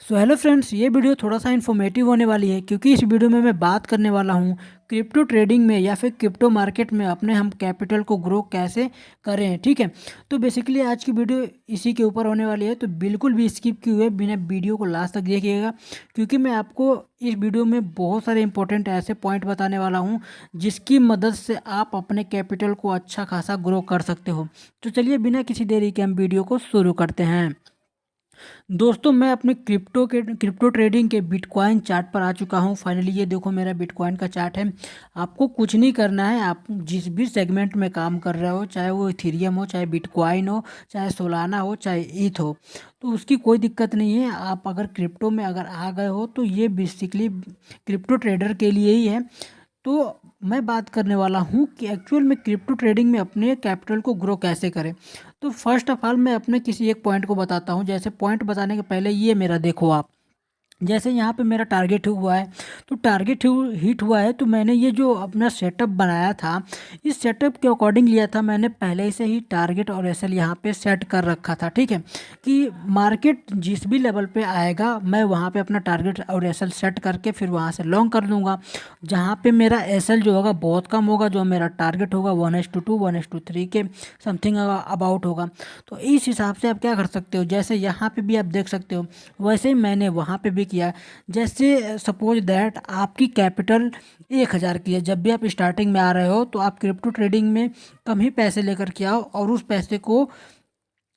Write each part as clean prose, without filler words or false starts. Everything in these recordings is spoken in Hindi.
सो हेलो फ्रेंड्स, ये वीडियो थोड़ा सा इन्फॉर्मेटिव होने वाली है क्योंकि इस वीडियो में मैं बात करने वाला हूँ क्रिप्टो ट्रेडिंग में या फिर क्रिप्टो मार्केट में अपने हम कैपिटल को ग्रो कैसे करें। ठीक है, तो बेसिकली आज की वीडियो इसी के ऊपर होने वाली है, तो बिल्कुल भी स्किप किए हुए बिना वीडियो को लास्ट तक देखिएगा क्योंकि मैं आपको इस वीडियो में बहुत सारे इंपॉर्टेंट ऐसे पॉइंट बताने वाला हूँ जिसकी मदद से आप अपने कैपिटल को अच्छा खासा ग्रो कर सकते हो। तो चलिए बिना किसी देरी के हम वीडियो को शुरू करते हैं। दोस्तों, मैं अपने क्रिप्टो ट्रेडिंग के बिटकॉइन चार्ट पर आ चुका हूं। फाइनली ये देखो मेरा बिटकॉइन का चार्ट है। आपको कुछ नहीं करना है, आप जिस भी सेगमेंट में काम कर रहे हो, चाहे वो इथेरियम हो, चाहे बिटकॉइन हो, चाहे सोलाना हो, चाहे ईथ हो, तो उसकी कोई दिक्कत नहीं है। आप अगर क्रिप्टो में अगर आ गए हो तो ये बेसिकली क्रिप्टो ट्रेडर के लिए ही है। तो मैं बात करने वाला हूँ कि एक्चुअल में क्रिप्टो ट्रेडिंग में अपने कैपिटल को ग्रो कैसे करें। तो फर्स्ट ऑफ ऑल मैं अपने किसी एक पॉइंट को बताता हूँ। जैसे पॉइंट बताने के पहले ये मेरा देखो आप, जैसे यहाँ पे मेरा टारगेट हुआ है, तो टारगेट हिट हुआ है, तो मैंने ये जो अपना सेटअप बनाया था, इस सेटअप के अकॉर्डिंग लिया था। मैंने पहले से ही टारगेट और एसएल यहाँ पे सेट कर रखा था। ठीक है, कि मार्केट जिस भी लेवल पे आएगा मैं वहाँ पे अपना टारगेट और एसएल सेट करके फिर वहाँ से लॉन्ग कर दूंगा। जहाँ पे मेरा एसएल जो होगा बहुत कम होगा, जो मेरा टारगेट होगा 1:2 1:3 के समथिंग अबाउट होगा। तो इस हिसाब से आप क्या कर सकते हो, जैसे यहाँ पे भी आप देख सकते हो वैसे ही मैंने वहाँ पे भी किया। जैसे सपोज दैट आपकी कैपिटल 1,000 की है। जब भी आप स्टार्टिंग में आ रहे हो तो आप क्रिप्टो ट्रेडिंग में कम ही पैसे लेकर के आओ और उस पैसे को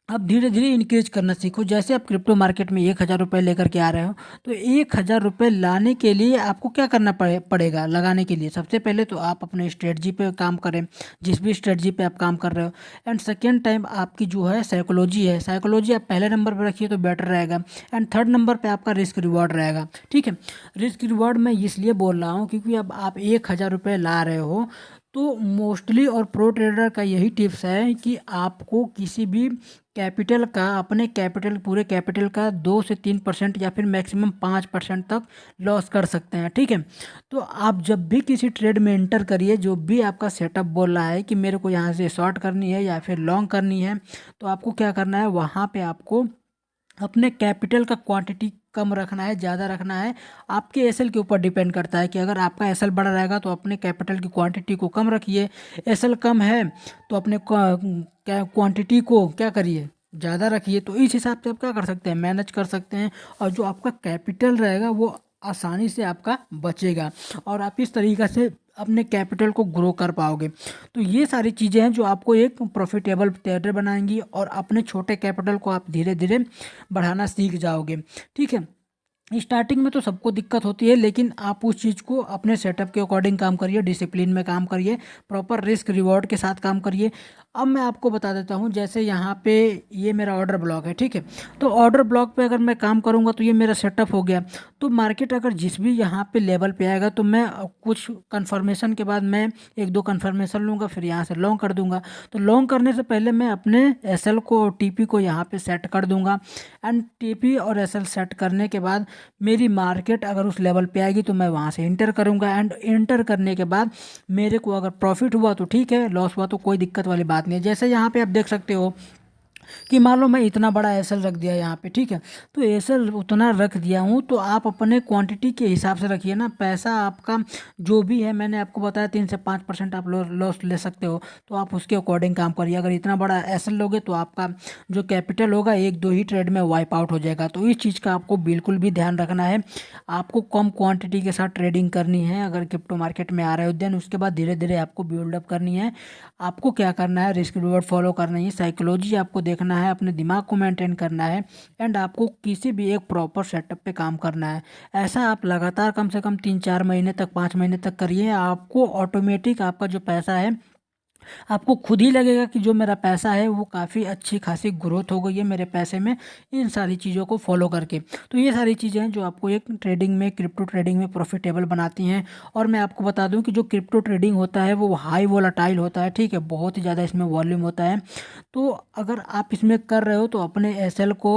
आप धीरे धीरे इंक्रीज करना सीखो। जैसे आप क्रिप्टो मार्केट में 1,000 रुपये लेकर के आ रहे हो, तो 1,000 रुपये लाने के लिए आपको क्या करना पड़ेगा लगाने के लिए। सबसे पहले तो आप अपने स्ट्रेटजी पे काम करें, जिस भी स्ट्रेटजी पे आप काम कर रहे हो। एंड सेकेंड टाइम आपकी जो है साइकोलॉजी है, साइकोलॉजी आप पहले नंबर पर रखिए तो बेटर रहेगा। एंड थर्ड नंबर पर आपका रिस्क रिवॉर्ड रहेगा। ठीक है, रिस्क रिवॉर्ड मैं इसलिए बोल रहा हूँ क्योंकि अब आप 1,000 रुपये ला रहे हो, तो मोस्टली और प्रो ट्रेडर का यही टिप्स है कि आपको किसी भी कैपिटल का, अपने कैपिटल पूरे कैपिटल का 2 से 3% या फिर मैक्सिमम 5% तक लॉस कर सकते हैं। ठीक है, तो आप जब भी किसी ट्रेड में एंटर करिए, जो भी आपका सेटअप बोल रहा है कि मेरे को यहाँ से शॉर्ट करनी है या फिर लॉन्ग करनी है, तो आपको क्या करना है, वहाँ पे आपको अपने कैपिटल का क्वांटिटी कम रखना है, ज़्यादा रखना है। आपके एसएल के ऊपर डिपेंड करता है कि अगर आपका एसएल बड़ा रहेगा तो अपने कैपिटल की क्वांटिटी को कम रखिए। एसएल कम है तो अपने क्वांटिटी को क्या करिए, ज़्यादा रखिए। तो इस हिसाब से आप क्या कर सकते हैं, मैनेज कर सकते हैं, और जो आपका कैपिटल रहेगा वो आसानी से आपका बचेगा और आप इस तरीक़े से अपने कैपिटल को ग्रो कर पाओगे। तो ये सारी चीज़ें हैं जो आपको एक प्रॉफिटेबल ट्रेडर बनाएंगी और अपने छोटे कैपिटल को आप धीरे धीरे बढ़ाना सीख जाओगे। ठीक है, स्टार्टिंग में तो सबको दिक्कत होती है, लेकिन आप उस चीज़ को अपने सेटअप के अकॉर्डिंग काम करिए, डिसिप्लिन में काम करिए, प्रॉपर रिस्क रिवॉर्ड के साथ काम करिए। अब मैं आपको बता देता हूँ, जैसे यहाँ पे ये मेरा ऑर्डर ब्लॉक है। ठीक है, तो ऑर्डर ब्लॉक पे अगर मैं काम करूँगा तो ये मेरा सेटअप हो गया। तो मार्केट अगर जिस भी यहाँ पे लेवल पे आएगा तो मैं कुछ कंफर्मेशन के बाद मैं 1-2 कंफर्मेशन लूँगा, फिर यहाँ से लॉन्ग कर दूँगा। तो लॉन्ग करने से पहले मैं अपने एसएल को और टीपी को यहाँ पे सेट कर दूँगा। एंड टीपी और एसएल सेट करने के बाद मेरी मार्केट अगर उस लेवल पे आएगी तो मैं वहाँ से इंटर करूँगा। एंड इंटर करने के बाद मेरे को अगर प्रॉफिट हुआ तो ठीक है, लॉस हुआ तो कोई दिक्कत वाली बात नहीं है। जैसे यहाँ पे आप देख सकते हो कि मान लो मैं इतना बड़ा एसएल रख दिया यहाँ पे। ठीक है, तो एसएल उतना रख दिया हूँ तो आप अपने क्वांटिटी के हिसाब से रखिए ना। पैसा आपका जो भी है, मैंने आपको बताया 3 से 5% आप लॉस ले सकते हो, तो आप उसके अकॉर्डिंग काम करिए। अगर इतना बड़ा एसएल लोगे तो आपका जो कैपिटल होगा 1-2 ही ट्रेड में वाइप आउट हो जाएगा। तो इस चीज़ का आपको बिल्कुल भी ध्यान रखना है। आपको कम क्वांटिटी के साथ ट्रेडिंग करनी है अगर क्रिप्टो मार्केट में आ रहे हो। देन उसके बाद धीरे धीरे आपको बिल्डअप करनी है। आपको क्या करना है, रिस्क रिवॉर्ड फॉलो करना है, साइकोलॉजी आपको देखना है, अपने दिमाग को मेंटेन करना है। एंड आपको किसी भी एक प्रॉपर सेटअप पे काम करना है। ऐसा आप लगातार कम से कम 3-4 महीने तक, 5 महीने तक करिए। आपको ऑटोमेटिक आपका जो पैसा है, आपको खुद ही लगेगा कि जो मेरा पैसा है वो काफ़ी अच्छी खासी ग्रोथ हो गई है मेरे पैसे में, इन सारी चीज़ों को फॉलो करके। तो ये सारी चीज़ें हैं जो आपको एक ट्रेडिंग में, क्रिप्टो ट्रेडिंग में प्रॉफिटेबल बनाती हैं। और मैं आपको बता दूं कि जो क्रिप्टो ट्रेडिंग होता है वो हाई वोलाटाइल होता है। ठीक है, बहुत ही ज़्यादा इसमें वॉल्यूम होता है। तो अगर आप इसमें कर रहे हो तो अपने एसएल को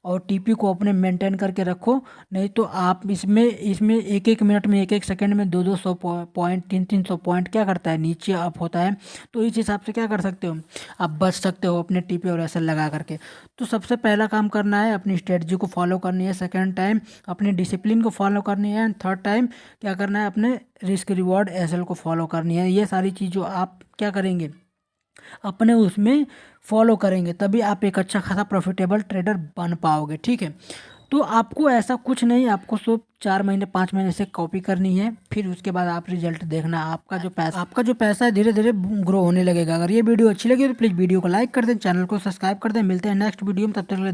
और टीपी को अपने मेंटेन करके रखो। नहीं तो आप इसमें इसमें एक एक मिनट में, एक एक सेकंड में 200-200 पॉइंट, 300-300 पॉइंट क्या करता है, नीचे अप होता है। तो इस हिसाब से क्या कर सकते हो, आप बच सकते हो अपने टीपी और एसएल लगा करके। तो सबसे पहला काम करना है, अपनी स्ट्रेटजी को फॉलो करनी है, सेकंड टाइम अपनी डिसिप्लिन को फॉलो करनी है, एंड थर्ड टाइम क्या करना है, अपने रिस्क रिवॉर्ड एसएल को फॉलो करनी है। ये सारी चीज़ों आप क्या करेंगे, अपने उसमें फॉलो करेंगे, तभी आप एक अच्छा खासा प्रॉफिटेबल ट्रेडर बन पाओगे। ठीक है, तो आपको ऐसा कुछ नहीं, आपको सिर्फ 4 महीने 5 महीने से कॉपी करनी है, फिर उसके बाद आप रिजल्ट देखना, आपका जो पैसा है धीरे धीरे ग्रो होने लगेगा। अगर ये वीडियो अच्छी लगी तो प्लीज़ वीडियो को लाइक कर दें, चैनल को सब्सक्राइब कर दें। मिलते हैं नेक्स्ट वीडियो में, तब तक के लिए